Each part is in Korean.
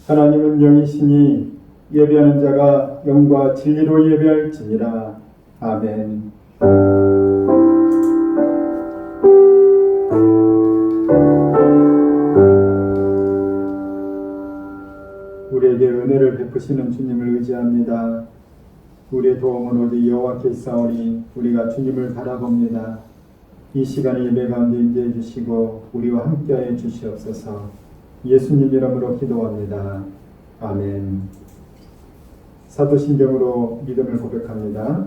하나님은 영이시니 예배하는 자가 영과 진리로 예배할지니라. 아멘. 우리에게 은혜를 베푸시는 주님을 의지합니다. 우리의 도움은 오직 여호와께 있사오니 우리가 주님을 바라봅니다. 이 시간에 예배 가운데 임재해 주시고 우리와 함께하여 주시옵소서. 예수님 이름으로 기도합니다. 아멘. 사도신경으로 믿음을 고백합니다.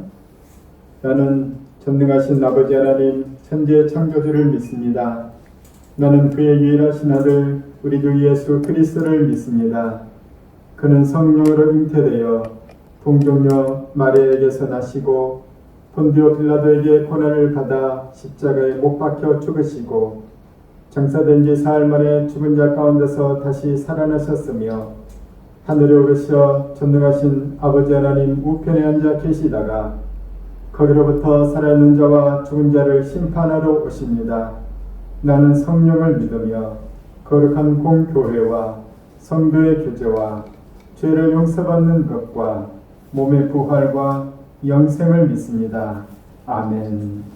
나는 전능하신 아버지 하나님 천지의 창조주를 믿습니다. 나는 그의 유일하신 아들 우리 주 예수 그리스도를 믿습니다. 그는 성령으로 잉태되어 동정녀 마리아에게서 나시고 본디오 빌라도에게 고난을 받아 십자가에 못 박혀 죽으시고 장사된 지 사흘 만에 죽은 자 가운데서 다시 살아나셨으며 하늘에 오르셔 전능하신 아버지 하나님 우편에 앉아 계시다가 거기로부터 살아있는 자와 죽은 자를 심판하러 오십니다. 나는 성령을 믿으며 거룩한 공교회와 성도의 교제와 죄를 용서받는 것과 몸의 부활과 영생을 믿습니다. 아멘.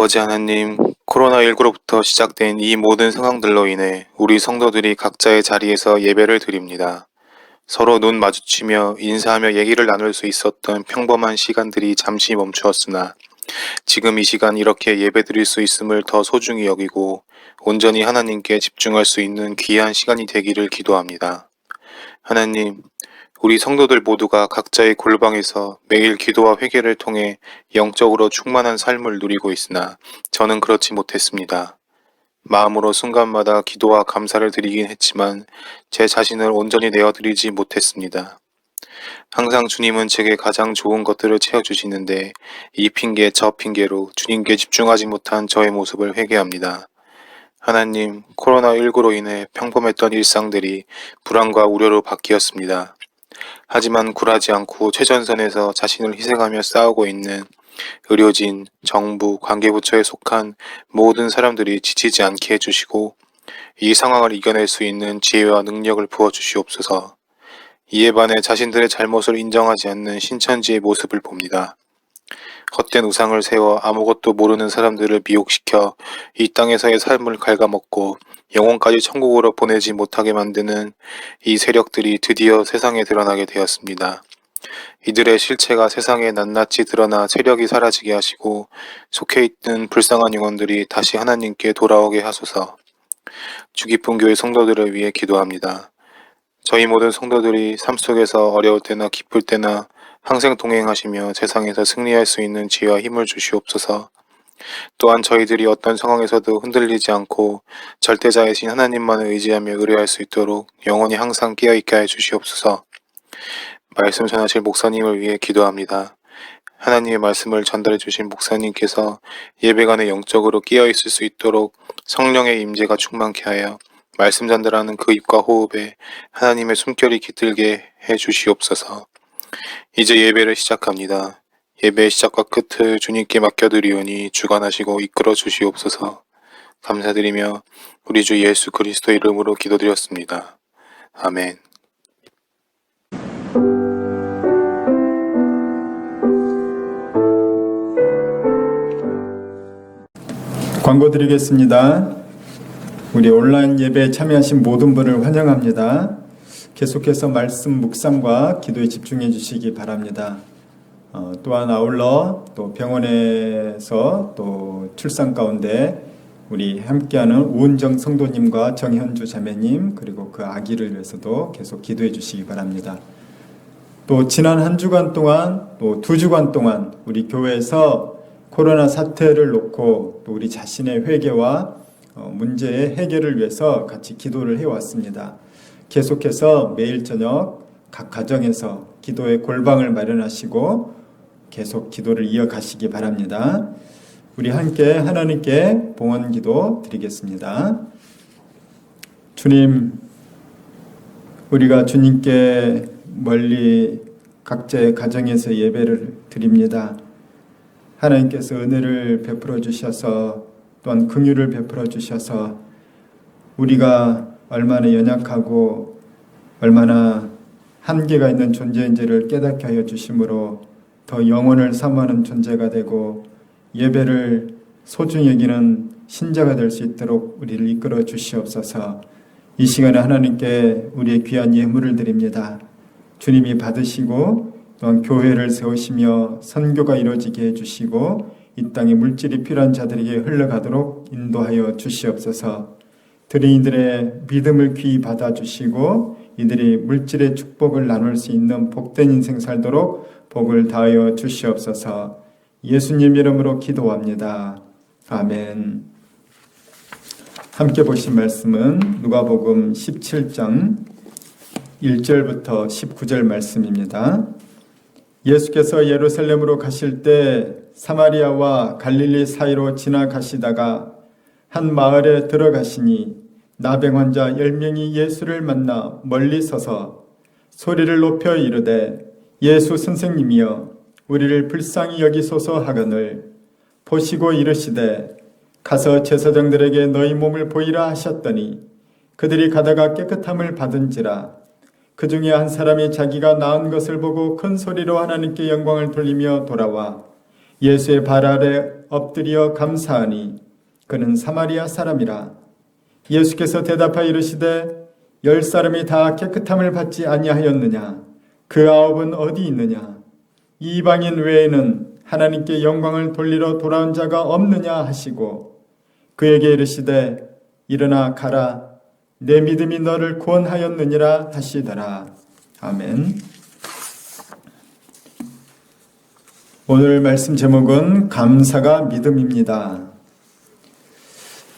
아버지 하나님, 코로나19로부터 시작된 이 모든 상황들로 인해 우리 성도들이 각자의 자리에서 예배를 드립니다. 서로 눈 마주치며 인사하며 얘기를 나눌 수 있었던 평범한 시간들이 잠시 멈추었으나 지금 이 시간 이렇게 예배 드릴 수 있음을 더 소중히 여기고 온전히 하나님께 집중할 수 있는 귀한 시간이 되기를 기도합니다. 하나님, 우리 성도들 모두가 각자의 골방에서 매일 기도와 회개를 통해 영적으로 충만한 삶을 누리고 있으나 저는 그렇지 못했습니다. 마음으로 순간마다 기도와 감사를 드리긴 했지만 제 자신을 온전히 내어드리지 못했습니다. 항상 주님은 제게 가장 좋은 것들을 채워주시는데 이 핑계 저 핑계로 주님께 집중하지 못한 저의 모습을 회개합니다. 하나님, 코로나19로 인해 평범했던 일상들이 불안과 우려로 바뀌었습니다. 하지만 굴하지 않고 최전선에서 자신을 희생하며 싸우고 있는 의료진, 정부, 관계부처에 속한 모든 사람들이 지치지 않게 해주시고 이 상황을 이겨낼 수 있는 지혜와 능력을 부어주시옵소서. 이에 반해 자신들의 잘못을 인정하지 않는 신천지의 모습을 봅니다. 헛된 우상을 세워 아무것도 모르는 사람들을 미혹시켜 이 땅에서의 삶을 갉아먹고 영혼까지 천국으로 보내지 못하게 만드는 이 세력들이 드디어 세상에 드러나게 되었습니다. 이들의 실체가 세상에 낱낱이 드러나 세력이 사라지게 하시고 속해 있는 불쌍한 영혼들이 다시 하나님께 돌아오게 하소서. 주기쁜 교회 성도들을 위해 기도합니다. 저희 모든 성도들이 삶 속에서 어려울 때나 기쁠 때나 항상 동행하시며 세상에서 승리할 수 있는 지혜와 힘을 주시옵소서. 또한 저희들이 어떤 상황에서도 흔들리지 않고 절대자이신 하나님만을 의지하며 의뢰할 수 있도록 영원히 항상 깨어있게 해 주시옵소서. 말씀 전하실 목사님을 위해 기도합니다. 하나님의 말씀을 전달해 주신 목사님께서 예배관에 영적으로 깨어있을 수 있도록 성령의 임재가 충만케 하여 말씀 전달하는 그 입과 호흡에 하나님의 숨결이 깃들게 해 주시옵소서. 이제 예배를 시작합니다. 예배의 시작과 끝을 주님께 맡겨드리오니 주관하시고 이끌어 주시옵소서. 감사드리며 우리 주 예수 그리스도 이름으로 기도드렸습니다. 아멘. 광고 드리겠습니다. 우리 온라인 예배에 참여하신 모든 분을 환영합니다. 계속해서 말씀 묵상과 기도에 집중해 주시기 바랍니다. 또한 아울러 또 병원에서 또 출산 가운데 우리 함께하는 우은정 성도님과 정현주 자매님 그리고 그 아기를 위해서도 계속 기도해 주시기 바랍니다. 또 지난 한 주간 동안 또 2주간 동안 우리 교회에서 코로나 사태를 놓고 또 우리 자신의 회개와 문제의 해결을 위해서 같이 기도를 해왔습니다. 계속해서 매일 저녁 각 가정에서 기도의 골방을 마련하시고 계속 기도를 이어가시기 바랍니다. 우리 함께 하나님께 봉헌 기도 드리겠습니다. 주님, 우리가 주님께 멀리 각자의 가정에서 예배를 드립니다. 하나님께서 은혜를 베풀어 주셔서 또한 긍휼을 베풀어 주셔서 우리가 얼마나 연약하고 얼마나 한계가 있는 존재인지를 깨닫게 하여 주심으로 더 영혼을 사모하는 존재가 되고 예배를 소중히 여기는 신자가 될 수 있도록 우리를 이끌어 주시옵소서. 이 시간에 하나님께 우리의 귀한 예물을 드립니다. 주님이 받으시고 또한 교회를 세우시며 선교가 이루어지게 해주시고 이 땅에 물질이 필요한 자들에게 흘러가도록 인도하여 주시옵소서. 이들의 믿음을 귀히 받아주시고 이들이 물질의 축복을 나눌 수 있는 복된 인생 살도록 복을 다하여 주시옵소서. 예수님 이름으로 기도합니다. 아멘. 함께 보신 말씀은 누가복음 17장 1절부터 19절 말씀입니다. 예수께서 예루살렘으로 가실 때 사마리아와 갈릴리 사이로 지나가시다가 한 마을에 들어가시니 나병 환자 10명이 예수를 만나 멀리 서서 소리를 높여 이르되 예수 선생님이여 우리를 불쌍히 여기소서 하거늘 보시고 이르시되 가서 제사장들에게 너희 몸을 보이라 하셨더니 그들이 가다가 깨끗함을 받은지라. 그 중에 한 사람이 자기가 나은 것을 보고 큰 소리로 하나님께 영광을 돌리며 돌아와 예수의 발 아래 엎드려 감사하니 그는 사마리아 사람이라. 예수께서 대답하여 이르시되 10사람이 다 깨끗함을 받지 아니하였느냐? 그 9은 어디 있느냐? 이방인 외에는 하나님께 영광을 돌리러 돌아온 자가 없느냐 하시고 그에게 이르시되 일어나 가라. 내 믿음이 너를 구원하였느니라 하시더라. 아멘. 오늘 말씀 제목은 감사가 믿음입니다.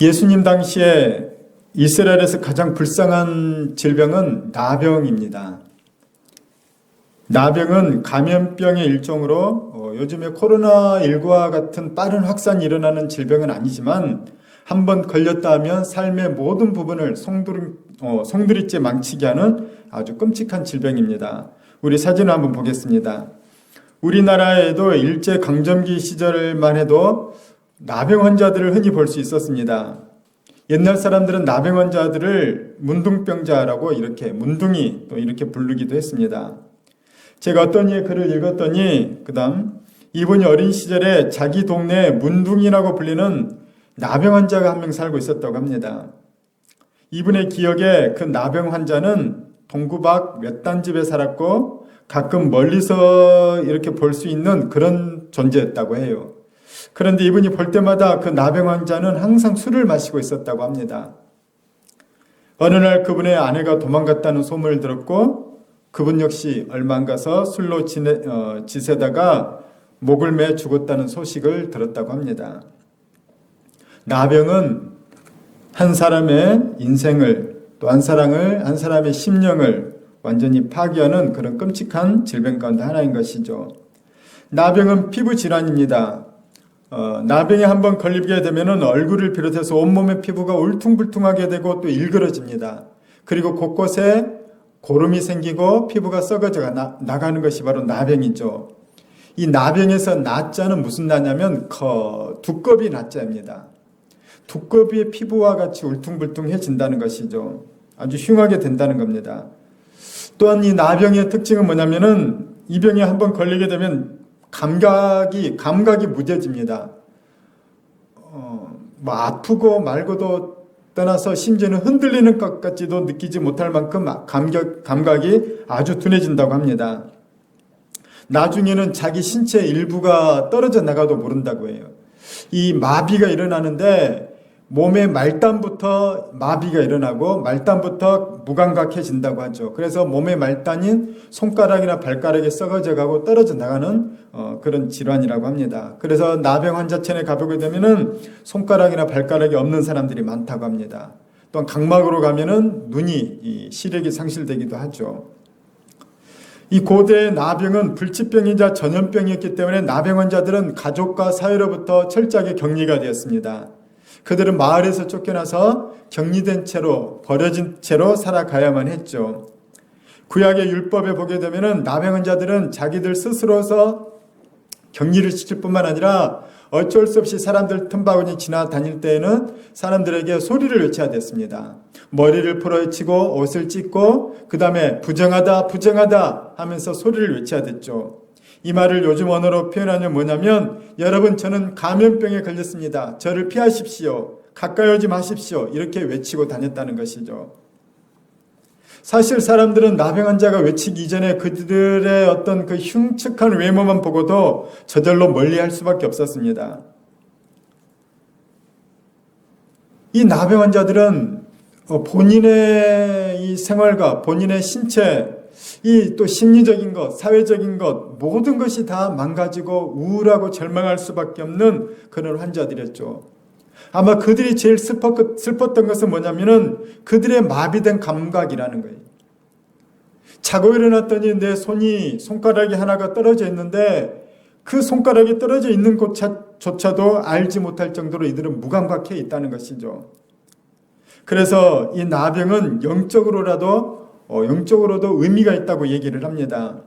예수님 당시에 이스라엘에서 가장 불쌍한 질병은 나병입니다. 나병은 감염병의 일종으로 요즘에 코로나19와 같은 빠른 확산이 일어나는 질병은 아니지만 한번 걸렸다 하면 삶의 모든 부분을 송두리째 망치게 하는 아주 끔찍한 질병입니다. 우리 사진을 한번 보겠습니다. 우리나라에도 일제강점기 시절만 해도 나병 환자들을 흔히 볼 수 있었습니다. 옛날 사람들은 나병 환자들을 문둥병자라고 이렇게 문둥이 또 이렇게 부르기도 했습니다. 제가 어떤 이의 글을 읽었더니 그다음 이분이 어린 시절에 자기 동네에 문둥이라고 불리는 나병 환자가 한 명 살고 있었다고 합니다. 이분의 기억에 그 나병 환자는 동구 밖 외딴 집에 살았고 가끔 멀리서 이렇게 볼 수 있는 그런 존재였다고 해요. 그런데 이분이 볼 때마다 그 나병 환자는 항상 술을 마시고 있었다고 합니다. 어느 날 그분의 아내가 도망갔다는 소문을 들었고 그분 역시 얼마 안 가서 술로 지새다가 목을 매 죽었다는 소식을 들었다고 합니다. 나병은 한 사람의 인생을 또 한 사람의 심령을 완전히 파괴하는 그런 끔찍한 질병 가운데 하나인 것이죠. 나병은 피부 질환입니다. 나병에 한번 걸리게 되면 얼굴을 비롯해서 온몸의 피부가 울퉁불퉁하게 되고 또 일그러집니다. 그리고 곳곳에 고름이 생기고 피부가 썩어져 나가는 것이 바로 나병이죠. 이 나병에서 나자는 무슨 나냐면 두꺼비 나자입니다. 두꺼비의 피부와 같이 울퉁불퉁해진다는 것이죠. 아주 흉하게 된다는 겁니다. 또한 이 나병의 특징은 뭐냐면은 이 병에 한번 걸리게 되면 감각이 무뎌집니다. 뭐 아프고 말고도 떠나서 심지어는 흔들리는 것 같지도 느끼지 못할 만큼 감각이 아주 둔해진다고 합니다. 나중에는 자기 신체 일부가 떨어져 나가도 모른다고 해요. 이 마비가 일어나는데 몸의 말단부터 마비가 일어나고 말단부터 무감각해진다고 하죠. 그래서 몸의 말단인 손가락이나 발가락이 썩어져 가고 떨어져 나가는 그런 질환이라고 합니다. 그래서 나병 환자촌에 가보게 되면은 손가락이나 발가락이 없는 사람들이 많다고 합니다. 또한 각막으로 가면은 눈이 시력이 상실되기도 하죠. 이 고대의 나병은 불치병이자 전염병이었기 때문에 나병 환자들은 가족과 사회로부터 철저하게 격리가 되었습니다. 그들은 마을에서 쫓겨나서 격리된 채로 버려진 채로 살아가야만 했죠. 구약의 율법에 보게 되면은 나병 환자들은 자기들 스스로서 격리를 시킬 뿐만 아니라 어쩔 수 없이 사람들 틈바구니 지나다닐 때에는 사람들에게 소리를 외쳐야 됐습니다. 머리를 풀어헤치고 옷을 찢고 그 다음에 부정하다 하면서 소리를 외쳐야 됐죠. 이 말을 요즘 언어로 표현하면 뭐냐면 여러분 저는 감염병에 걸렸습니다. 저를 피하십시오. 가까이 오지 마십시오. 이렇게 외치고 다녔다는 것이죠. 사실 사람들은 나병 환자가 외치기 이전에 그들의 어떤 그 흉측한 외모만 보고도 저절로 멀리할 수밖에 없었습니다. 이 나병 환자들은 본인의 이 생활과 본인의 신체, 이 또 심리적인 것, 사회적인 것 모든 것이 다 망가지고 우울하고 절망할 수밖에 없는 그런 환자들이었죠. 아마 그들이 제일 슬펐던 것은 뭐냐면은 그들의 마비된 감각이라는 거예요. 자고 일어났더니 내 손가락이 하나가 떨어져 있는데 그 손가락이 떨어져 있는 곳조차도 알지 못할 정도로 이들은 무감각해 있다는 것이죠. 그래서 이 나병은 영적으로도 의미가 있다고 얘기를 합니다.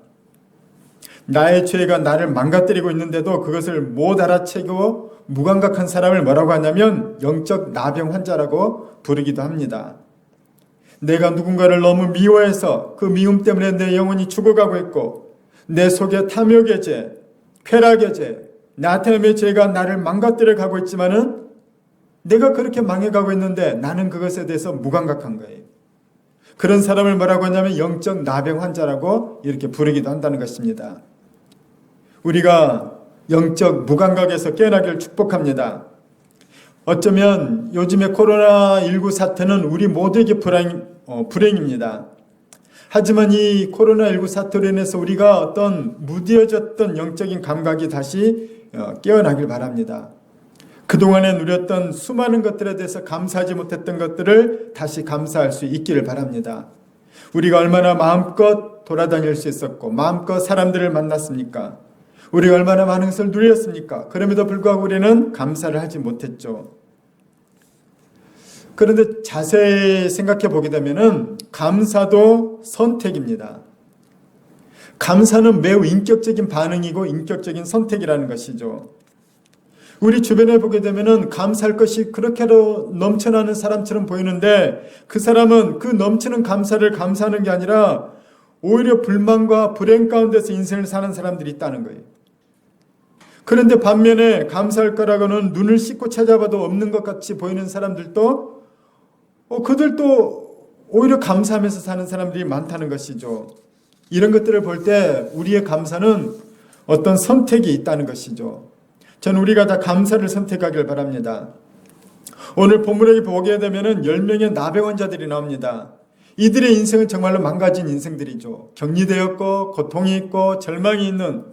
나의 죄가 나를 망가뜨리고 있는데도 그것을 못 알아채고 무감각한 사람을 뭐라고 하냐면 영적 나병 환자라고 부르기도 합니다. 내가 누군가를 너무 미워해서 그 미움 때문에 내 영혼이 죽어가고 있고 내 속에 탐욕의 죄, 쾌락의 죄, 나 때문에 죄가 나를 망가뜨려 가고 있지만은 내가 그렇게 망해가고 있는데 나는 그것에 대해서 무감각한 거예요. 그런 사람을 뭐라고 하냐면 영적 나병 환자라고 이렇게 부르기도 한다는 것입니다. 우리가 영적 무감각에서 깨어나기를 축복합니다. 어쩌면 요즘의 코로나19 사태는 우리 모두에게 불행입니다. 하지만 이 코로나19 사태로 인해서 우리가 어떤 무뎌졌던 영적인 감각이 다시 깨어나길 바랍니다. 그동안에 누렸던 수많은 것들에 대해서 감사하지 못했던 것들을 다시 감사할 수 있기를 바랍니다. 우리가 얼마나 마음껏 돌아다닐 수 있었고 마음껏 사람들을 만났습니까? 우리가 얼마나 많은 것을 누렸습니까? 그럼에도 불구하고 우리는 감사를 하지 못했죠. 그런데 자세히 생각해 보게 되면 감사도 선택입니다. 감사는 매우 인격적인 반응이고 인격적인 선택이라는 것이죠. 우리 주변에 보게 되면 감사할 것이 그렇게도 넘쳐나는 사람처럼 보이는데 그 사람은 그 넘치는 감사를 감사하는 게 아니라 오히려 불만과 불행 가운데서 인생을 사는 사람들이 있다는 거예요. 그런데 반면에 감사할 거라고는 눈을 씻고 찾아봐도 없는 것 같이 보이는 사람들도 그들도 오히려 감사하면서 사는 사람들이 많다는 것이죠. 이런 것들을 볼 때 우리의 감사는 어떤 선택이 있다는 것이죠. 저는 우리가 다 감사를 선택하길 바랍니다. 오늘 본문에 보게 되면 10명의 나병 환자들이 나옵니다. 이들의 인생은 정말로 망가진 인생들이죠. 격리되었고 고통이 있고 절망이 있는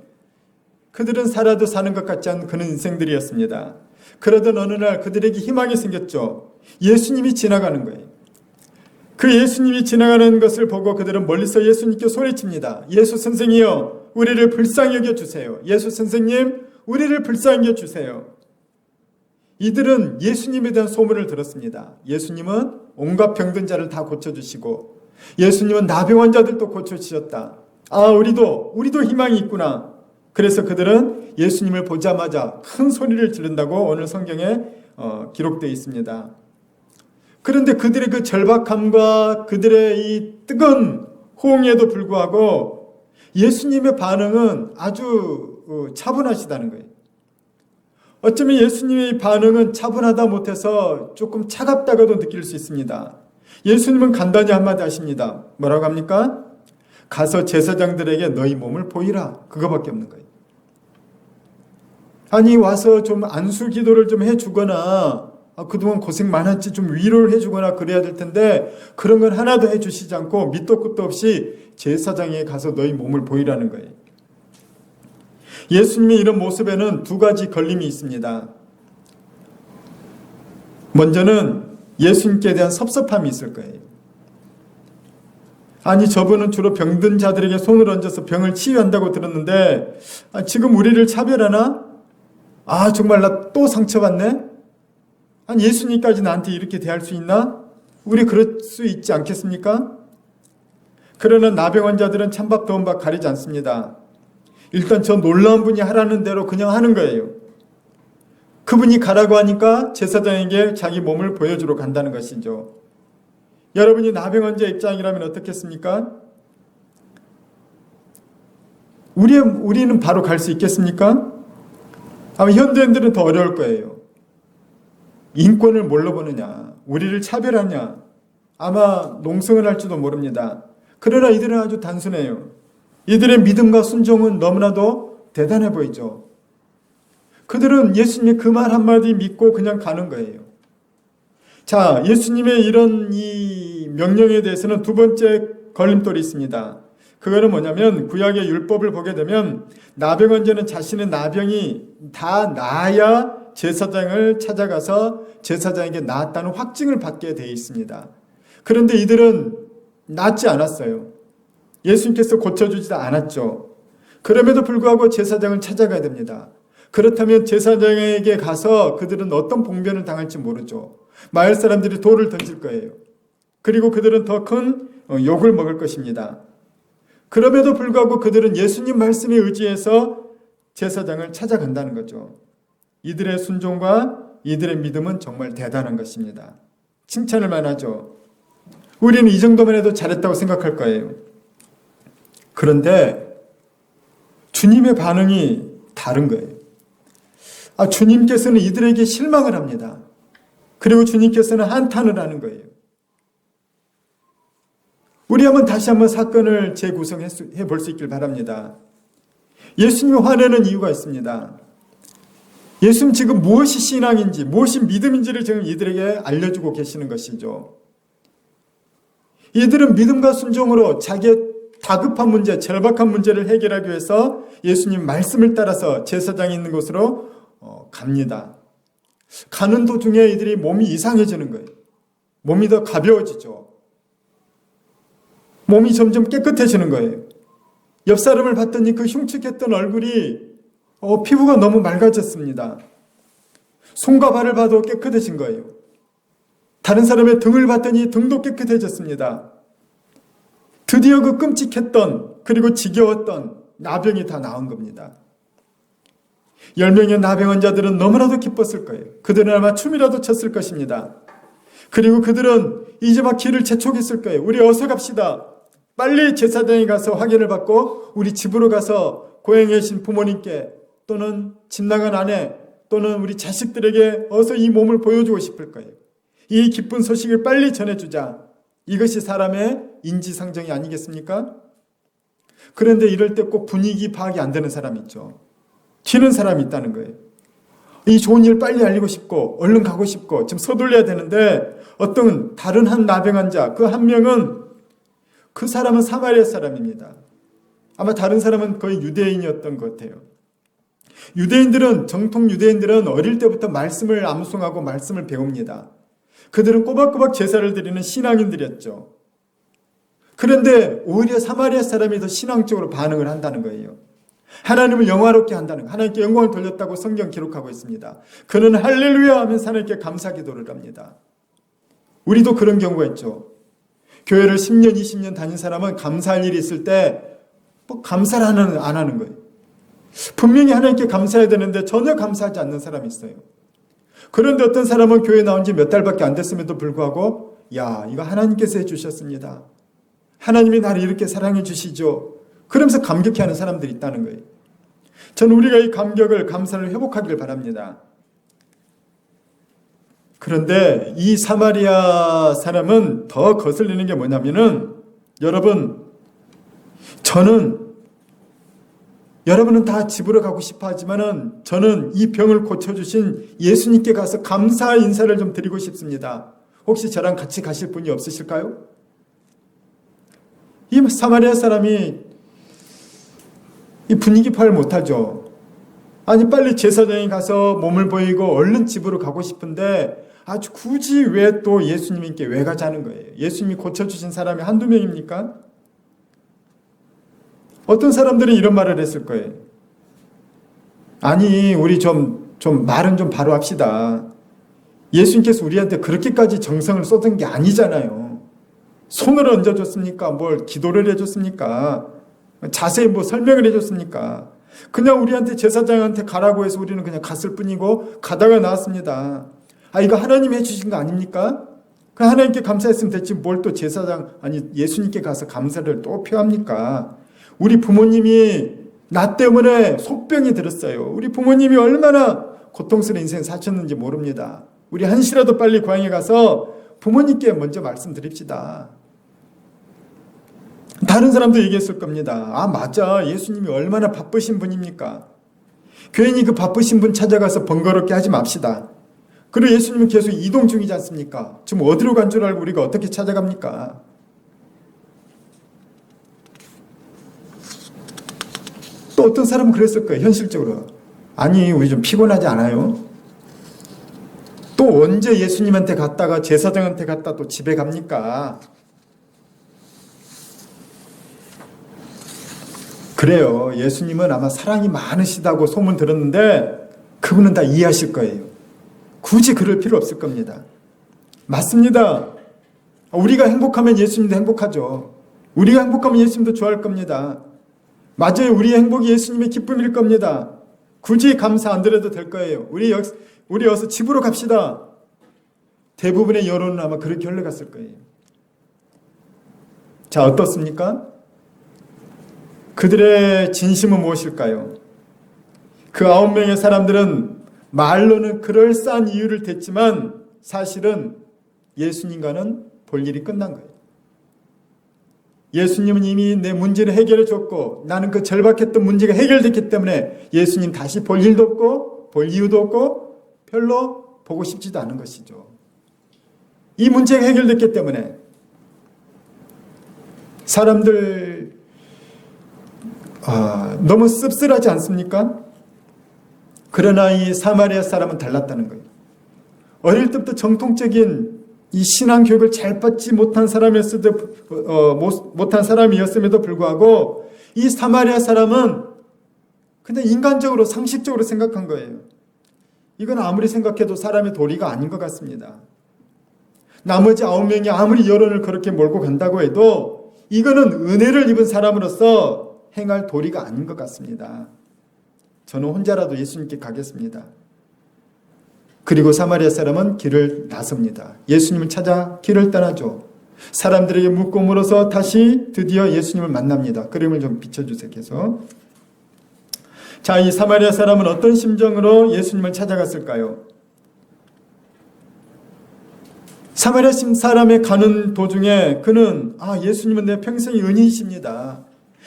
그들은 살아도 사는 것 같지 않은 그런 인생들이었습니다. 그러던 어느 날 그들에게 희망이 생겼죠. 예수님이 지나가는 거예요. 그 예수님이 지나가는 것을 보고 그들은 멀리서 예수님께 소리칩니다. 예수 선생이여 우리를 불쌍히 여겨주세요. 예수 선생님 우리를 불쌍히 여겨주세요. 이들은 예수님에 대한 소문을 들었습니다. 예수님은 온갖 병든 자를 다 고쳐주시고 예수님은 나병 환자들도 고쳐주셨다. 우리도 희망이 있구나. 그래서 그들은 예수님을 보자마자 큰 소리를 지른다고 오늘 성경에 기록되어 있습니다. 그런데 그들의 그 절박함과 그들의 이 뜨거운 호응에도 불구하고 예수님의 반응은 아주 차분하시다는 거예요. 어쩌면 예수님의 반응은 차분하다 못해서 조금 차갑다고도 느낄 수 있습니다. 예수님은 간단히 한마디 하십니다. 뭐라고 합니까? 가서 제사장들에게 너희 몸을 보이라. 그거밖에 없는 거예요. 아니 와서 좀 안수 기도를 좀 해주거나 그동안 고생 많았지 좀 위로를 해주거나 그래야 될 텐데 그런 건 하나도 해주시지 않고 밑도 끝도 없이 제사장에 가서 너희 몸을 보이라는 거예요. 예수님의 이런 모습에는 두 가지 걸림이 있습니다. 먼저는 예수님께 대한 섭섭함이 있을 거예요. 아니 저분은 주로 병든 자들에게 손을 얹어서 병을 치유한다고 들었는데 지금 우리를 차별하나? 정말 나 또 상처받네? 아니 예수님까지 나한테 이렇게 대할 수 있나? 우리 그럴 수 있지 않겠습니까? 그러나 나병 환자들은 찬밥 더운 밥 가리지 않습니다. 일단 저 놀라운 분이 하라는 대로 그냥 하는 거예요. 그분이 가라고 하니까 제사장에게 자기 몸을 보여주러 간다는 것이죠. 여러분이 나병 환자 입장이라면 어떻겠습니까? 우리는 바로 갈 수 있겠습니까? 아마 현대인들은 더 어려울 거예요. 인권을 뭘로 보느냐, 우리를 차별하냐, 아마 농성을 할지도 모릅니다. 그러나 이들은 아주 단순해요. 이들의 믿음과 순종은 너무나도 대단해 보이죠. 그들은 예수님의 그 말 한마디 믿고 그냥 가는 거예요. 자, 예수님의 이런 이 명령에 대해서는 두 번째 걸림돌이 있습니다. 그거는 뭐냐면 구약의 율법을 보게 되면 나병 환자는 자신의 나병이 다 나아야 제사장을 찾아가서 제사장에게 나았다는 확증을 받게 되어 있습니다. 그런데 이들은 낫지 않았어요. 예수님께서 고쳐주지도 않았죠. 그럼에도 불구하고 제사장을 찾아가야 됩니다. 그렇다면 제사장에게 가서 그들은 어떤 봉변을 당할지 모르죠. 마을 사람들이 돌을 던질 거예요. 그리고 그들은 더 큰 욕을 먹을 것입니다. 그럼에도 불구하고 그들은 예수님 말씀에 의지해서 제사장을 찾아간다는 거죠. 이들의 순종과 이들의 믿음은 정말 대단한 것입니다. 칭찬을 만하죠. 우리는 이 정도만 해도 잘했다고 생각할 거예요. 그런데 주님의 반응이 다른 거예요. 주님께서는 이들에게 실망을 합니다. 그리고 주님께서는 한탄을 하는 거예요. 우리 다시 한번 사건을 재구성해 볼 수 있길 바랍니다. 예수님이 화내는 이유가 있습니다. 예수님 지금 무엇이 신앙인지, 무엇이 믿음인지를 지금 이들에게 알려주고 계시는 것이죠. 이들은 믿음과 순종으로 자기의 다급한 문제, 절박한 문제를 해결하기 위해서 예수님 말씀을 따라서 제사장이 있는 곳으로 갑니다. 가는 도중에 이들이 몸이 이상해지는 거예요. 몸이 더 가벼워지죠. 몸이 점점 깨끗해지는 거예요. 옆 사람을 봤더니 그 흉측했던 얼굴이 피부가 너무 맑아졌습니다. 손과 발을 봐도 깨끗해진 거예요. 다른 사람의 등을 봤더니 등도 깨끗해졌습니다. 드디어 그 끔찍했던 그리고 지겨웠던 나병이 다 나은 겁니다. 10명의 나병 환자들은 너무나도 기뻤을 거예요. 그들은 아마 춤이라도 췄을 것입니다. 그리고 그들은 이제 막 길을 재촉했을 거예요. 우리 어서 갑시다. 빨리 제사장에 가서 확인을 받고 우리 집으로 가서 고향에 계신 부모님께 또는 집 나간 아내 또는 우리 자식들에게 어서 이 몸을 보여주고 싶을 거예요. 이 기쁜 소식을 빨리 전해주자. 이것이 사람의 인지상정이 아니겠습니까? 그런데 이럴 때 꼭 분위기 파악이 안 되는 사람이 있죠. 튀는 사람이 있다는 거예요. 이 좋은 일 빨리 알리고 싶고 얼른 가고 싶고 지금 서둘러야 되는데 어떤 다른 한 나병 환자 그 한 명은 그 사람은 사마리아 사람입니다. 아마 다른 사람은 거의 유대인이었던 것 같아요. 정통 유대인들은 어릴 때부터 말씀을 암송하고 말씀을 배웁니다. 그들은 꼬박꼬박 제사를 드리는 신앙인들이었죠. 그런데 오히려 사마리아 사람이 더 신앙적으로 반응을 한다는 거예요. 하나님을 영화롭게 한다는 거. 하나님께 영광을 돌렸다고 성경 기록하고 있습니다. 그는 할렐루야 하면서 하나님께 감사 기도를 합니다. 우리도 그런 경우가 있죠. 교회를 10년, 20년 다닌 사람은 감사할 일이 있을 때 뭐 감사를 안 하는 거예요. 분명히 하나님께 감사해야 되는데 전혀 감사하지 않는 사람이 있어요. 그런데 어떤 사람은 교회 나온 지 몇 달밖에 안 됐음에도 불구하고 이거 하나님께서 해주셨습니다. 하나님이 나를 이렇게 사랑해 주시죠. 그러면서 감격해하는 사람들이 있다는 거예요. 저는 우리가 이 감격을, 감사를 회복하길 바랍니다. 그런데 이 사마리아 사람은 더 거슬리는 게 뭐냐면은 여러분은 다 집으로 가고 싶어 하지만은 저는 이 병을 고쳐주신 예수님께 가서 감사 인사를 좀 드리고 싶습니다. 혹시 저랑 같이 가실 분이 없으실까요? 이 사마리아 사람이 이 분위기 파악을 못하죠. 아니 빨리 제사장에 가서 몸을 보이고 얼른 집으로 가고 싶은데 아주 굳이 왜 또 예수님께 왜 가자는 거예요. 예수님이 고쳐주신 사람이 한두 명입니까? 어떤 사람들은 이런 말을 했을 거예요. 아니 우리 좀 말은 좀 바로 합시다. 예수님께서 우리한테 그렇게까지 정성을 쏟은 게 아니잖아요. 손을 얹어줬습니까? 뭘 기도를 해줬습니까? 자세히 뭐 설명을 해줬습니까? 그냥 우리한테 제사장한테 가라고 해서 우리는 그냥 갔을 뿐이고 가다가 나왔습니다. 이거 하나님이 해주신 거 아닙니까? 그 하나님께 감사했으면 됐지 뭘 또 예수님께 가서 감사를 또 표합니까? 우리 부모님이 나 때문에 속병이 들었어요. 우리 부모님이 얼마나 고통스러운 인생 사셨는지 모릅니다. 우리 한시라도 빨리 고향에 가서 부모님께 먼저 말씀드립시다. 다른 사람도 얘기했을 겁니다. 맞아. 예수님이 얼마나 바쁘신 분입니까? 괜히 그 바쁘신 분 찾아가서 번거롭게 하지 맙시다. 그리고 예수님은 계속 이동 중이지 않습니까? 지금 어디로 간 줄 알고 우리가 어떻게 찾아갑니까? 또 어떤 사람은 그랬을 거예요. 현실적으로. 아니 우리 좀 피곤하지 않아요? 또 언제 예수님한테 갔다가 제사장한테 갔다 또 집에 갑니까? 그래요. 예수님은 아마 사랑이 많으시다고 소문 들었는데 그분은 다 이해하실 거예요. 굳이 그럴 필요 없을 겁니다. 맞습니다. 우리가 행복하면 예수님도 행복하죠. 우리가 행복하면 예수님도 좋아할 겁니다. 맞아요. 우리의 행복이 예수님의 기쁨일 겁니다. 굳이 감사 안 드려도 될 거예요. 우리 어서 집으로 갑시다. 대부분의 여론은 아마 그렇게 흘러갔을 거예요. 자, 어떻습니까? 그들의 진심은 무엇일까요? 그 9명의 사람들은 말로는 그럴싸한 이유를 댔지만 사실은 예수님과는 볼 일이 끝난 거예요. 예수님은 이미 내 문제를 해결해 줬고 나는 그 절박했던 문제가 해결됐기 때문에 예수님 다시 볼 일도 없고 볼 이유도 없고 별로 보고 싶지도 않은 것이죠. 이 문제가 해결됐기 때문에 사람들 너무 씁쓸하지 않습니까? 그러나 이 사마리아 사람은 달랐다는 거예요. 어릴 때부터 정통적인 이 신앙 교육을 잘 받지 못한 사람이었음에도 불구하고 이 사마리아 사람은 그냥 인간적으로 상식적으로 생각한 거예요. 이건 아무리 생각해도 사람의 도리가 아닌 것 같습니다. 나머지 9명이 아무리 여론을 그렇게 몰고 간다고 해도 이거는 은혜를 입은 사람으로서 행할 도리가 아닌 것 같습니다. 저는 혼자라도 예수님께 가겠습니다. 그리고 사마리아 사람은 길을 나섭니다. 예수님을 찾아 길을 떠나죠. 사람들에게 묻고 물어서 다시 드디어 예수님을 만납니다. 그림을 좀 비춰주세요. 계속. 자, 이 사마리아 사람은 어떤 심정으로 예수님을 찾아갔을까요? 사마리아 사람의 가는 도중에 그는 예수님은 내 평생의 은인이십니다.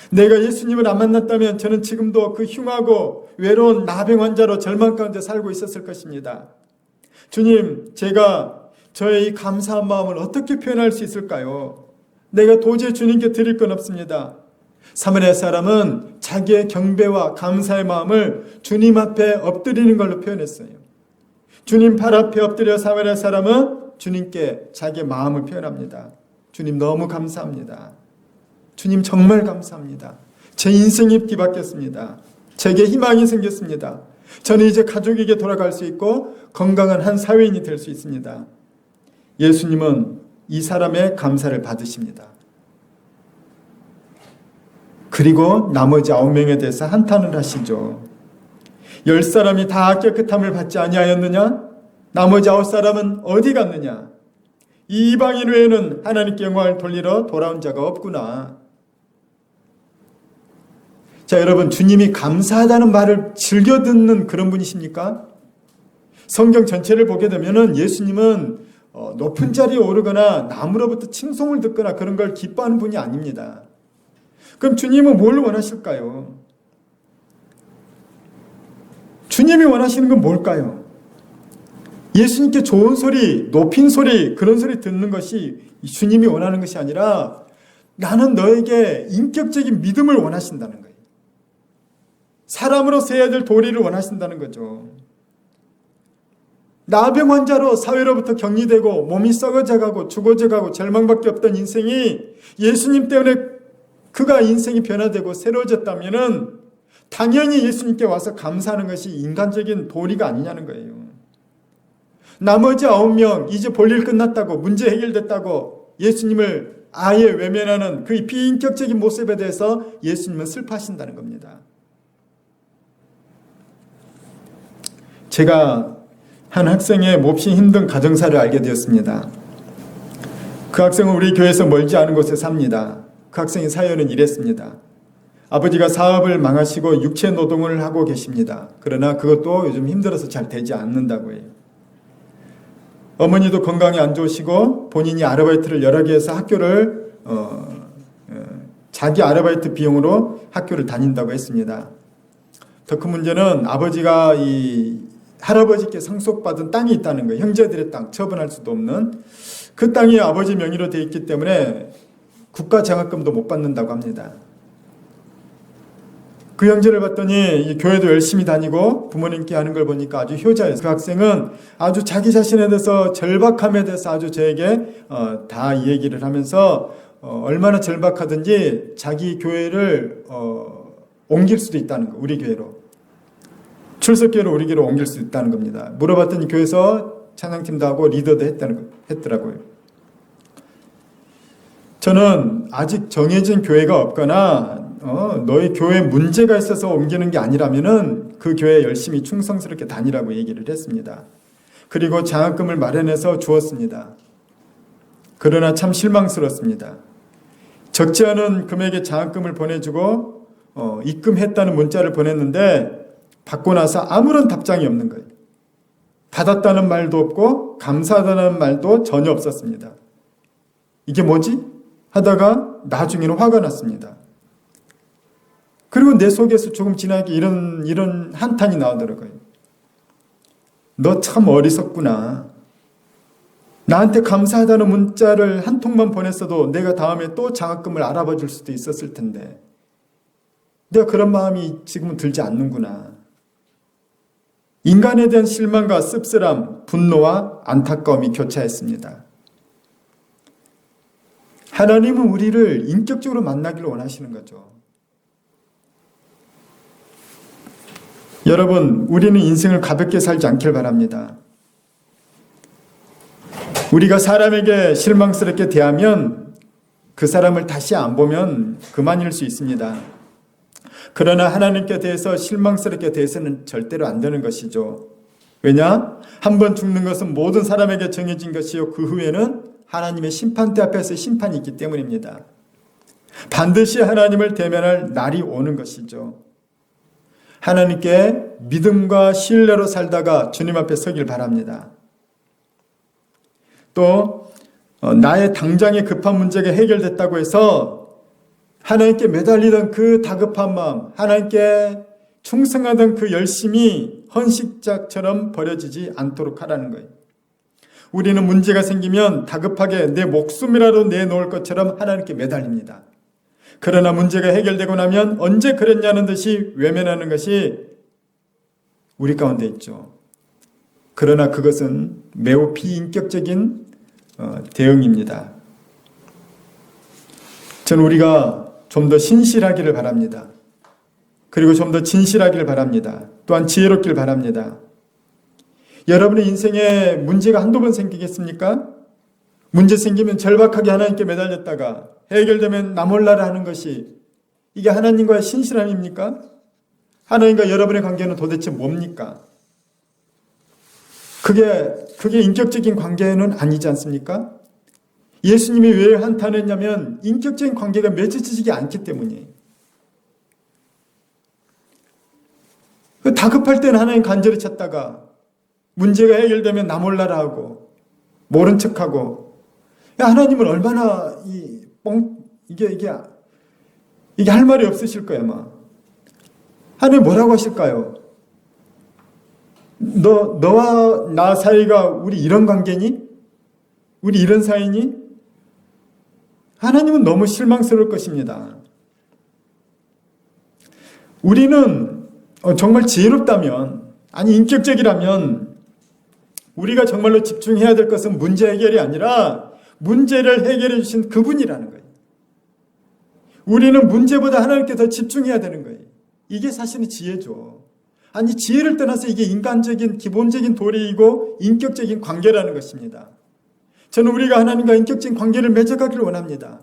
내가 예수님을 안 만났다면 저는 지금도 그 흉하고 외로운 나병 환자로 절망 가운데 살고 있었을 것입니다. 주님, 제가 저의 이 감사한 마음을 어떻게 표현할 수 있을까요? 내가 도저히 주님께 드릴 건 없습니다. 사마리아 사람은 자기의 경배와 감사의 마음을 주님 앞에 엎드리는 걸로 표현했어요. 주님 발 앞에 엎드려 사마리아 사람은 주님께 자기의 마음을 표현합니다. 주님 너무 감사합니다. 주님 정말 감사합니다. 제 인생이 뒤바뀌었습니다. 제게 희망이 생겼습니다. 저는 이제 가족에게 돌아갈 수 있고 건강한 한 사회인이 될 수 있습니다. 예수님은 이 사람의 감사를 받으십니다. 그리고 나머지 9명에 대해서 한탄을 하시죠. 10사람이 다 깨끗함을 받지 아니하였느냐? 나머지 9사람은 어디 갔느냐? 이 이방인 외에는 하나님께 영광을 돌리러 돌아온 자가 없구나. 자, 여러분, 주님이 감사하다는 말을 즐겨 듣는 그런 분이십니까? 성경 전체를 보게 되면은 예수님은 높은 자리에 오르거나 남으로부터 칭송을 듣거나 그런 걸 기뻐하는 분이 아닙니다. 그럼 주님은 뭘 원하실까요? 주님이 원하시는 건 뭘까요? 예수님께 좋은 소리, 높인 소리, 그런 소리 듣는 것이 주님이 원하는 것이 아니라 나는 너에게 인격적인 믿음을 원하신다는 거예요. 사람으로서 해야 될 도리를 원하신다는 거죠. 나병 환자로 사회로부터 격리되고 몸이 썩어져가고 죽어져가고 절망밖에 없던 인생이 예수님 때문에 그가 인생이 변화되고 새로워졌다면은 당연히 예수님께 와서 감사하는 것이 인간적인 도리가 아니냐는 거예요. 나머지 9명 이제 볼일 끝났다고 문제 해결됐다고 예수님을 아예 외면하는 그 비인격적인 모습에 대해서 예수님은 슬퍼하신다는 겁니다. 제가 한 학생의 몹시 힘든 가정사를 알게 되었습니다. 그 학생은 우리 교회에서 멀지 않은 곳에 삽니다. 그 학생의 사연은 이랬습니다. 아버지가 사업을 망하시고 육체 노동을 하고 계십니다. 그러나 그것도 요즘 힘들어서 잘 되지 않는다고 해요. 어머니도 건강이 안 좋으시고 본인이 아르바이트를 여러 개 해서 학교를 자기 아르바이트 비용으로 학교를 다닌다고 했습니다. 더 큰 문제는 아버지가 이 할아버지께 상속받은 땅이 있다는 거예요. 형제들의 땅, 처분할 수도 없는 그 땅이 아버지 명의로 되어 있기 때문에 국가 장학금도 못 받는다고 합니다. 그 형제를 봤더니 이 교회도 열심히 다니고 부모님께 하는 걸 보니까 아주 효자였어요. 그 학생은 아주 자기 자신에 대해서 절박함에 대해서 아주 저에게 다 이 얘기를 하면서 얼마나 절박하든지 자기 교회를 옮길 수도 있다는 거, 우리 교회로. 출석교회로 우리 교회로 옮길 수 있다는 겁니다. 물어봤더니 교회에서 찬양팀도 하고 리더도 했더라고요. 저는 아직 정해진 교회가 없거나 너희 교회에 문제가 있어서 옮기는 게 아니라면은 그 교회에 열심히 충성스럽게 다니라고 얘기를 했습니다. 그리고 장학금을 마련해서 주었습니다. 그러나 참 실망스럽습니다. 적지 않은 금액의 장학금을 보내주고 입금했다는 문자를 보냈는데 받고 나서 아무런 답장이 없는 거예요. 받았다는 말도 없고 감사하다는 말도 전혀 없었습니다. 이게 뭐지? 하다가 나중에는 화가 났습니다. 그리고 내 속에서 조금 지나게 이런 한탄이 나오더라고요. 너 참 어리석구나. 나한테 감사하다는 문자를 한 통만 보냈어도 내가 다음에 또 장학금을 알아봐 줄 수도 있었을 텐데 내가 그런 마음이 지금은 들지 않는구나. 인간에 대한 실망과 씁쓸함, 분노와 안타까움이 교차했습니다. 하나님은 우리를 인격적으로 만나기를 원하시는 거죠. 여러분, 우리는 인생을 가볍게 살지 않길 바랍니다. 우리가 사람에게 실망스럽게 대하면 그 사람을 다시 안 보면 그만일 수 있습니다. 그러나 하나님께 대해서 실망스럽게 대해서는 절대로 안 되는 것이죠. 왜냐? 한 번 죽는 것은 모든 사람에게 정해진 것이요 그 후에는 하나님의 심판대 앞에서 심판이 있기 때문입니다. 반드시 하나님을 대면할 날이 오는 것이죠. 하나님께 믿음과 신뢰로 살다가 주님 앞에 서길 바랍니다. 또 나의 당장의 급한 문제가 해결됐다고 해서 하나님께 매달리던 그 다급한 마음, 하나님께 충성하던 그 열심이 헌식자처럼 버려지지 않도록 하라는 거예요. 우리는 문제가 생기면 다급하게 내 목숨이라도 내놓을 것처럼 하나님께 매달립니다. 그러나 문제가 해결되고 나면 언제 그랬냐는 듯이 외면하는 것이 우리 가운데 있죠. 그러나 그것은 매우 비인격적인 대응입니다. 저는 우리가 좀 더 신실하기를 바랍니다. 그리고 좀 더 진실하기를 바랍니다. 또한 지혜롭기를 바랍니다. 여러분의 인생에 문제가 한두 번 생기겠습니까? 문제 생기면 절박하게 하나님께 매달렸다가 해결되면 나 몰라라 하는 것이 이게 하나님과의 신실함입니까? 하나님과 여러분의 관계는 도대체 뭡니까? 그게 인격적인 관계는 아니지 않습니까? 예수님이 왜 한탄했냐면 인격적인 관계가 맺어지지 않기 때문이에요. 다급할 때는 하나님 간절히 찾다가 문제가 해결되면 나 몰라라 하고 모른 척하고 하나님은 얼마나 이게 할 말이 없으실 거야 아마. 하나님 뭐라고 하실까요? 너와 나 사이가 우리 이런 관계니? 우리 이런 사이니? 하나님은 너무 실망스러울 것입니다. 우리는 정말 지혜롭다면, 아니 인격적이라면 우리가 정말로 집중해야 될 것은 문제 해결이 아니라 문제를 해결해 주신 그분이라는 거예요. 우리는 문제보다 하나님께 더 집중해야 되는 거예요. 이게 사실은 지혜죠. 아니 지혜를 떠나서 이게 인간적인 기본적인 도리이고 인격적인 관계라는 것입니다. 저는 우리가 하나님과 인격적인 관계를 맺어가기를 원합니다.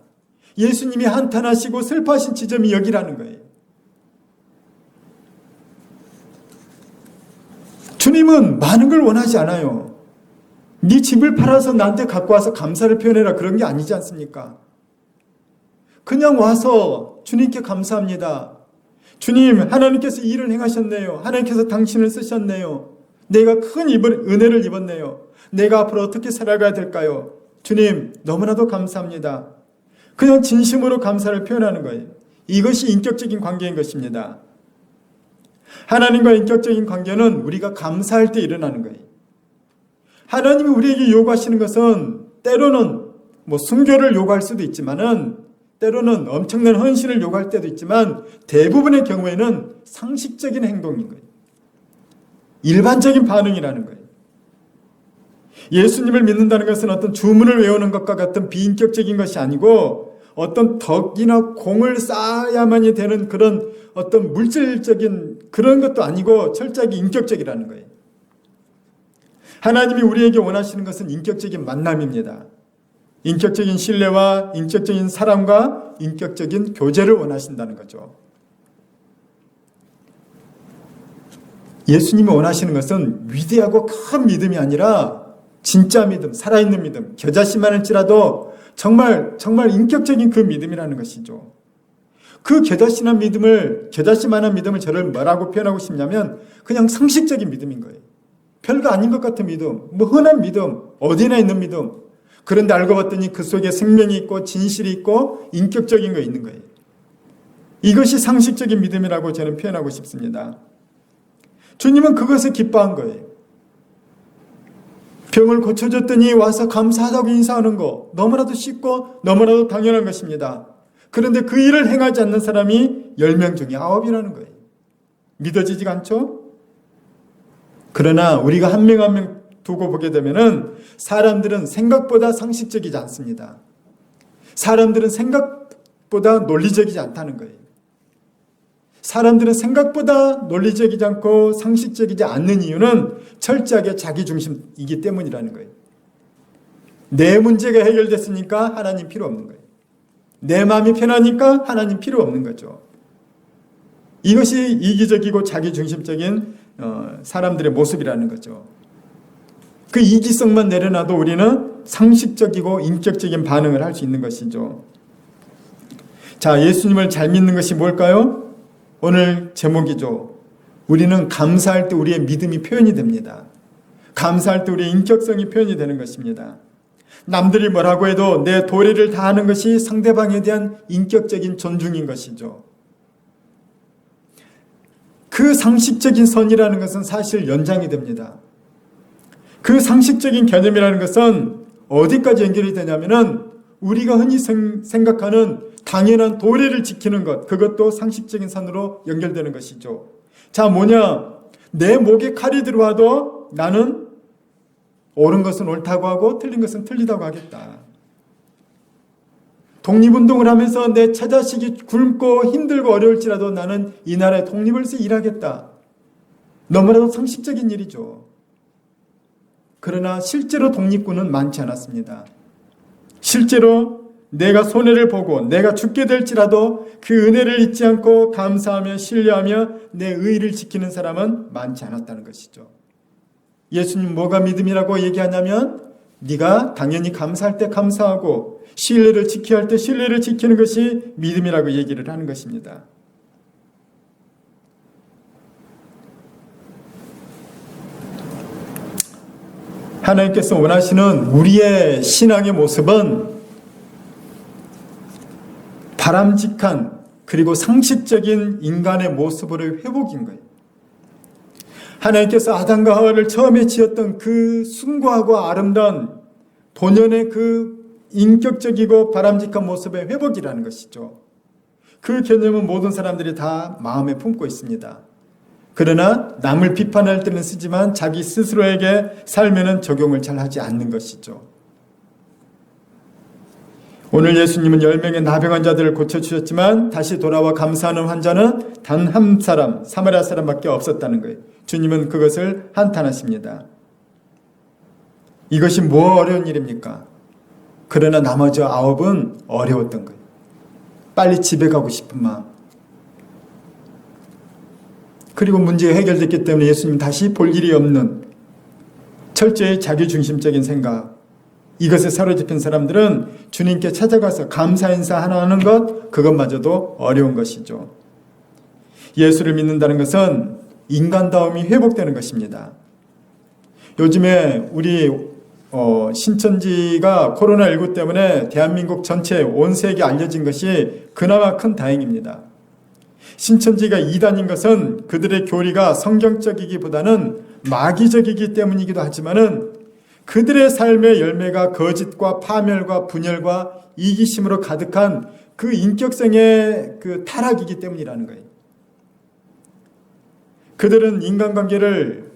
예수님이 한탄하시고 슬퍼하신 지점이 여기라는 거예요. 주님은 많은 걸 원하지 않아요. 네 집을 팔아서 나한테 갖고 와서 감사를 표현해라 그런 게 아니지 않습니까? 그냥 와서 주님께 감사합니다. 주님, 하나님께서 일을 행하셨네요. 하나님께서 당신을 쓰셨네요. 내가 큰 은혜를 입었네요. 내가 앞으로 어떻게 살아가야 될까요? 주님, 너무나도 감사합니다. 그냥 진심으로 감사를 표현하는 거예요. 이것이 인격적인 관계인 것입니다. 하나님과 인격적인 관계는 우리가 감사할 때 일어나는 거예요. 하나님이 우리에게 요구하시는 것은 때로는 순교를 요구할 수도 있지만은 때로는 엄청난 헌신을 요구할 때도 있지만 대부분의 경우에는 상식적인 행동인 거예요. 일반적인 반응이라는 거예요. 예수님을 믿는다는 것은 어떤 주문을 외우는 것과 같은 비인격적인 것이 아니고 어떤 덕이나 공을 쌓아야만이 되는 그런 어떤 물질적인 그런 것도 아니고 철저하게 인격적이라는 거예요. 하나님이 우리에게 원하시는 것은 인격적인 만남입니다. 인격적인 신뢰와 인격적인 사랑과 인격적인 교제를 원하신다는 거죠. 예수님이 원하시는 것은 위대하고 큰 믿음이 아니라 진짜 믿음, 살아있는 믿음, 겨자씨만할지라도 정말 인격적인 그 믿음이라는 것이죠. 그 겨자씨만한 믿음을 저를 뭐라고 표현하고 싶냐면 그냥 상식적인 믿음인 거예요. 별거 아닌 것 같은 믿음, 뭐 흔한 믿음, 어디나 있는 믿음. 그런데 알고 봤더니 그 속에 생명이 있고 진실이 있고 인격적인 거 있는 거예요. 이것이 상식적인 믿음이라고 저는 표현하고 싶습니다. 주님은 그것을 기뻐한 거예요. 병을 고쳐줬더니 와서 감사하다고 인사하는 거 너무나도 쉽고 너무나도 당연한 것입니다. 그런데 그 일을 행하지 않는 사람이 10명 중에 9이라는 거예요. 믿어지지가 않죠? 그러나 우리가 한 명 한 명 두고 보게 되면은 사람들은 생각보다 상식적이지 않습니다. 사람들은 생각보다 논리적이지 않다는 거예요. 사람들은 생각보다 논리적이지 않고 상식적이지 않는 이유는 철저하게 자기중심이기 때문이라는 거예요. 내 문제가 해결됐으니까 하나님 필요 없는 거예요. 내 마음이 편하니까 하나님 필요 없는 거죠. 이것이 이기적이고 자기중심적인 사람들의 모습이라는 거죠. 그 이기성만 내려놔도 우리는 상식적이고 인격적인 반응을 할 수 있는 것이죠. 자, 예수님을 잘 믿는 것이 뭘까요? 오늘 제목이죠. 우리는 감사할 때 우리의 믿음이 표현이 됩니다. 감사할 때 우리의 인격성이 표현이 되는 것입니다. 남들이 뭐라고 해도 내 도리를 다하는 것이 상대방에 대한 인격적인 존중인 것이죠. 그 상식적인 선이라는 것은 사실 연장이 됩니다. 그 상식적인 개념이라는 것은 어디까지 연결이 되냐면은 우리가 흔히 생각하는 당연한 도리를 지키는 것, 그것도 상식적인 선으로 연결되는 것이죠. 자, 뭐냐? 내 목에 칼이 들어와도 나는 옳은 것은 옳다고 하고 틀린 것은 틀리다고 하겠다. 독립운동을 하면서 내 처자식이 굶고 힘들고 어려울지라도 나는 이 나라의 독립을 위해서 일하겠다. 너무나도 상식적인 일이죠. 그러나 실제로 독립군은 많지 않았습니다. 실제로 내가 손해를 보고 내가 죽게 될지라도 그 은혜를 잊지 않고 감사하며 신뢰하며 내 의의를 지키는 사람은 많지 않았다는 것이죠. 예수님 뭐가 믿음이라고 얘기하냐면 네가 당연히 감사할 때 감사하고 신뢰를 지켜야 할 때 신뢰를 지키는 것이 믿음이라고 얘기를 하는 것입니다. 하나님께서 원하시는 우리의 신앙의 모습은 바람직한 그리고 상식적인 인간의 모습으로의 회복인 거예요. 하나님께서 아담과 하와를 처음에 지었던 그 숭고하고 아름다운 본연의 그 인격적이고 바람직한 모습의 회복이라는 것이죠. 그 개념은 모든 사람들이 다 마음에 품고 있습니다. 그러나 남을 비판할 때는 쓰지만 자기 스스로에게 삶에는 적용을 잘 하지 않는 것이죠. 오늘 예수님은 10명의 나병 환자들을 고쳐주셨지만 다시 돌아와 감사하는 환자는 단 한 사람, 사마리아 사람밖에 없었다는 거예요. 주님은 그것을 한탄하십니다. 이것이 뭐 어려운 일입니까? 그러나 나머지 9은 어려웠던 거예요. 빨리 집에 가고 싶은 마음. 그리고 문제가 해결됐기 때문에 예수님 다시 볼 일이 없는 철저히 자기중심적인 생각. 이것에 사로잡힌 사람들은 주님께 찾아가서 감사 인사 하나 하는 것, 그것마저도 어려운 것이죠. 예수를 믿는다는 것은 인간다움이 회복되는 것입니다. 요즘에 우리 신천지가 코로나19 때문에 대한민국 전체 온 세계에 알려진 것이 그나마 큰 다행입니다. 신천지가 이단인 것은 그들의 교리가 성경적이기보다는 마귀적이기 때문이기도 하지만은 그들의 삶의 열매가 거짓과 파멸과 분열과 이기심으로 가득한 그 인격성의 그 타락이기 때문이라는 거예요. 그들은 인간관계를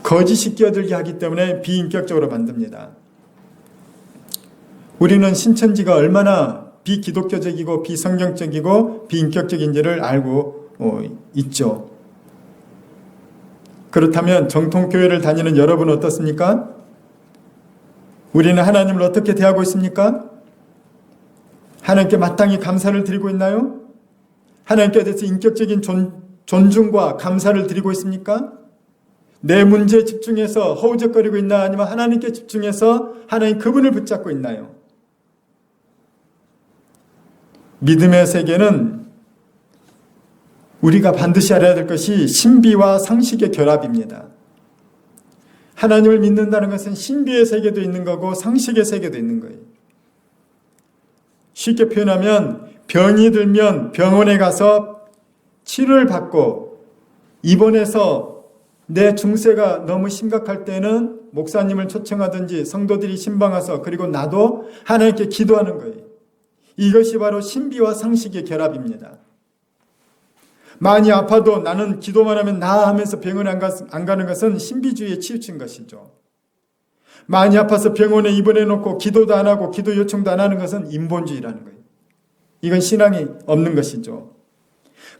거짓이 끼어들게 하기 때문에 비인격적으로 만듭니다. 우리는 신천지가 얼마나 비기독교적이고 비성경적이고 비인격적인지를 알고 있죠. 그렇다면 정통교회를 다니는 여러분은 어떻습니까? 우리는 하나님을 어떻게 대하고 있습니까? 하나님께 마땅히 감사를 드리고 있나요? 하나님께 대해서 인격적인 존중과 감사를 드리고 있습니까? 내 문제에 집중해서 허우적거리고 있나 아니면 하나님께 집중해서 하나님 그분을 붙잡고 있나요? 믿음의 세계는 우리가 반드시 알아야 될 것이 신비와 상식의 결합입니다. 하나님을 믿는다는 것은 신비의 세계도 있는 거고 상식의 세계도 있는 거예요. 쉽게 표현하면 병이 들면 병원에 가서 치료를 받고 입원해서 내 중세가 너무 심각할 때는 목사님을 초청하든지 성도들이 신방와서 그리고 나도 하나님께 기도하는 거예요. 이것이 바로 신비와 상식의 결합입니다. 많이 아파도 나는 기도만 하면 나아 하면서 병원에 안 가는 것은 신비주의에 치우친 것이죠. 많이 아파서 병원에 입원해 놓고 기도도 안 하고 기도 요청도 안 하는 것은 인본주의라는 거예요. 이건 신앙이 없는 것이죠.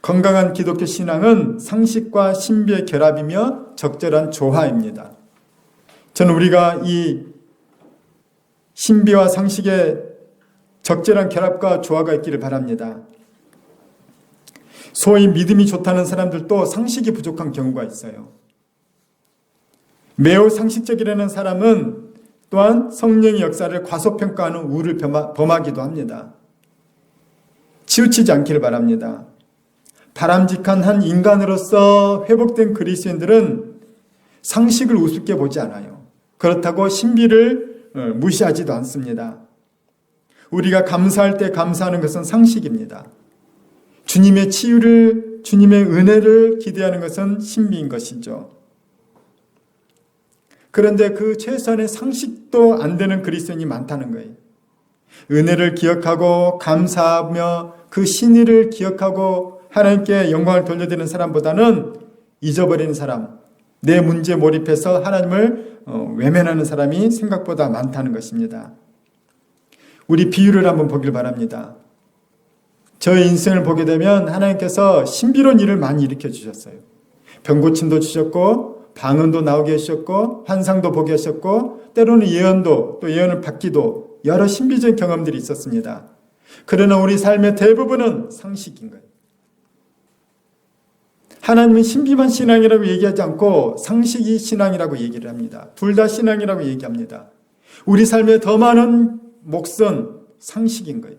건강한 기독교 신앙은 상식과 신비의 결합이며 적절한 조화입니다. 저는 우리가 이 신비와 상식의 적절한 결합과 조화가 있기를 바랍니다. 소위 믿음이 좋다는 사람들도 상식이 부족한 경우가 있어요. 매우 상식적이라는 사람은 또한 성령의 역사를 과소평가하는 우를 범하기도 합니다. 치우치지 않기를 바랍니다. 바람직한 한 인간으로서 회복된 그리스도인들은 상식을 우습게 보지 않아요. 그렇다고 신비를 무시하지도 않습니다. 우리가 감사할 때 감사하는 것은 상식입니다. 주님의 치유를, 주님의 은혜를 기대하는 것은 신비인 것이죠. 그런데 그 최소한의 상식도 안 되는 그리스도인이 많다는 거예요. 은혜를 기억하고 감사하며 그 신의를 기억하고 하나님께 영광을 돌려드리는 사람보다는 잊어버리는 사람, 내 문제에 몰입해서 하나님을 외면하는 사람이 생각보다 많다는 것입니다. 우리 비유를 한번 보길 바랍니다. 저의 인생을 보게 되면 하나님께서 신비로운 일을 많이 일으켜 주셨어요. 병고침도 주셨고 방언도 나오게 하셨고 환상도 보게 하셨고 때로는 예언도 또 예언을 받기도 여러 신비적인 경험들이 있었습니다. 그러나 우리 삶의 대부분은 상식인 거예요. 하나님은 신비만 신앙이라고 얘기하지 않고 상식이 신앙이라고 얘기를 합니다. 둘 다 신앙이라고 얘기합니다. 우리 삶의 더 많은 몫은 상식인 거예요.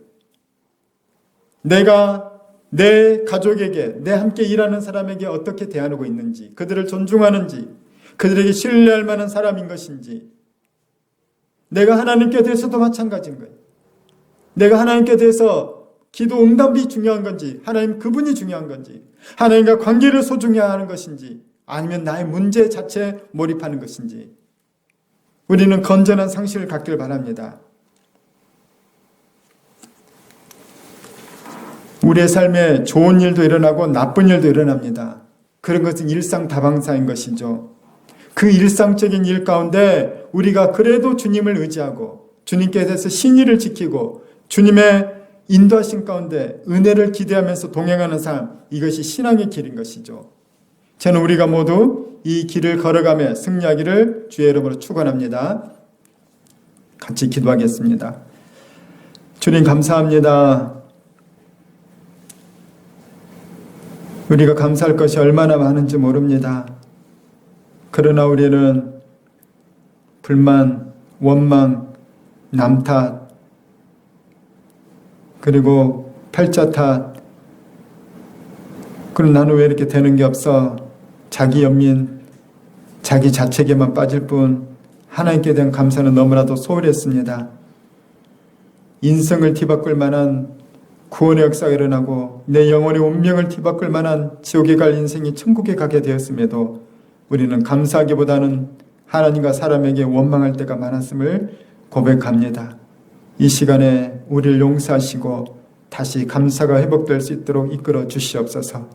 내가 내 가족에게, 내 함께 일하는 사람에게 어떻게 대하고 있는지, 그들을 존중하는지, 그들에게 신뢰할 만한 사람인 것인지, 내가 하나님께 대해서도 마찬가지인 거예요. 내가 하나님께 대해서 기도 응답이 중요한 건지, 하나님 그분이 중요한 건지, 하나님과 관계를 소중히 하는 것인지, 아니면 나의 문제 자체에 몰입하는 것인지, 우리는 건전한 상식을 갖길 바랍니다. 우리의 삶에 좋은 일도 일어나고 나쁜 일도 일어납니다. 그런 것은 일상다방사인 것이죠. 그 일상적인 일 가운데 우리가 그래도 주님을 의지하고 주님께 대해서 신의를 지키고 주님의 인도하신 가운데 은혜를 기대하면서 동행하는 삶, 이것이 신앙의 길인 것이죠. 저는 우리가 모두 이 길을 걸어가며 승리하기를 주의 이름으로 축원합니다. 같이 기도하겠습니다. 주님 감사합니다. 우리가 감사할 것이 얼마나 많은지 모릅니다. 그러나 우리는 불만, 원망, 남 탓, 그리고 팔자 탓, 그럼 나는 왜 이렇게 되는 게 없어? 자기 연민, 자기 자책에만 빠질 뿐 하나님께 대한 감사는 너무나도 소홀했습니다. 인생을 뒤바꿀 만한 구원의 역사가 일어나고 내 영혼의 운명을 뒤바꿀 만한 지옥에 갈 인생이 천국에 가게 되었음에도 우리는 감사하기보다는 하나님과 사람에게 원망할 때가 많았음을 고백합니다. 이 시간에 우리를 용서하시고 다시 감사가 회복될 수 있도록 이끌어 주시옵소서.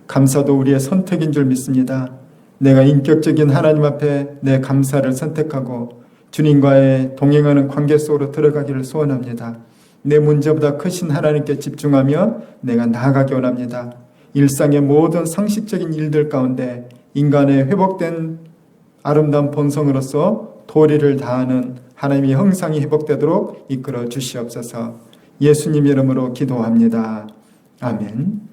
감사도 우리의 선택인 줄 믿습니다. 내가 인격적인 하나님 앞에 내 감사를 선택하고 주님과의 동행하는 관계 속으로 들어가기를 소원합니다. 내 문제보다 크신 하나님께 집중하며 내가 나아가기 원합니다. 일상의 모든 상식적인 일들 가운데 인간의 회복된 아름다운 본성으로서 도리를 다하는 하나님의 형상이 회복되도록 이끌어 주시옵소서. 예수님 이름으로 기도합니다. 아멘.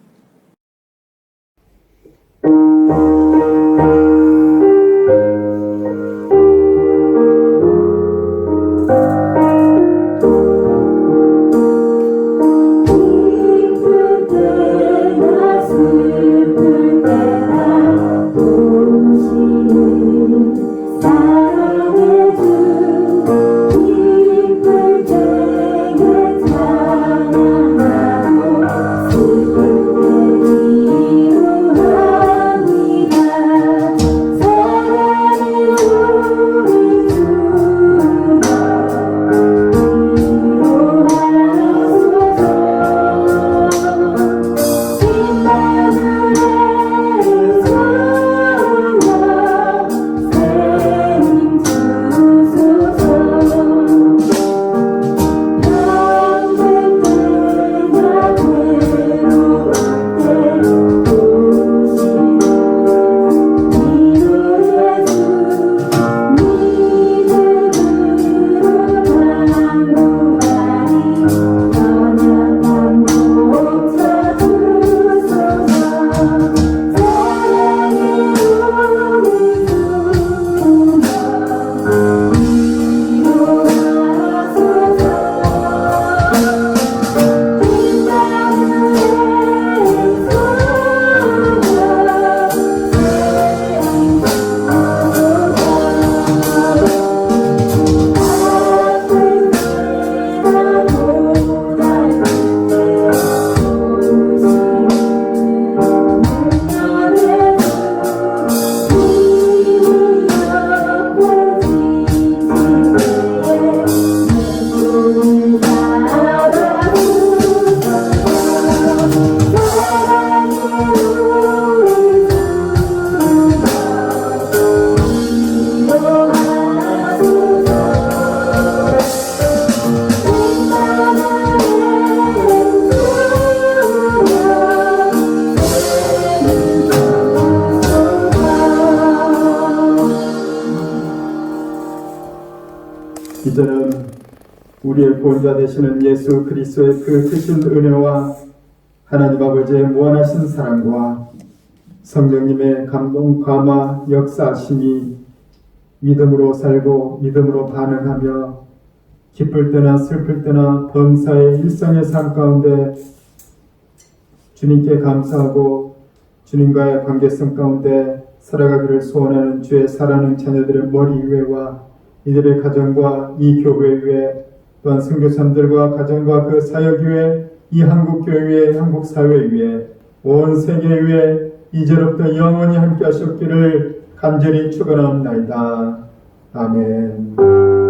사 우리의 구원자 되시는 예수 그리스도의 그 크신 은혜와 하나님 아버지의 무한하신 사랑과 성령님의 감동, 감화, 역사하심이 믿음으로 살고 믿음으로 반응하며 기쁠 때나 슬플 때나 범사의 일상의 삶 가운데 주님께 감사하고 주님과의 관계성 가운데 살아가기를 소원하는 주의 사랑하는 자녀들의 머리 위에와 이들의 가정과 이 교회 위에 또한 선교사님들과 가정과 그 사역 위에 이 한국교회 위에 한국 사회 위에 온 세계 위에 이제로부터 영원히 함께 하셨기를 간절히 축원합니다. 아멘.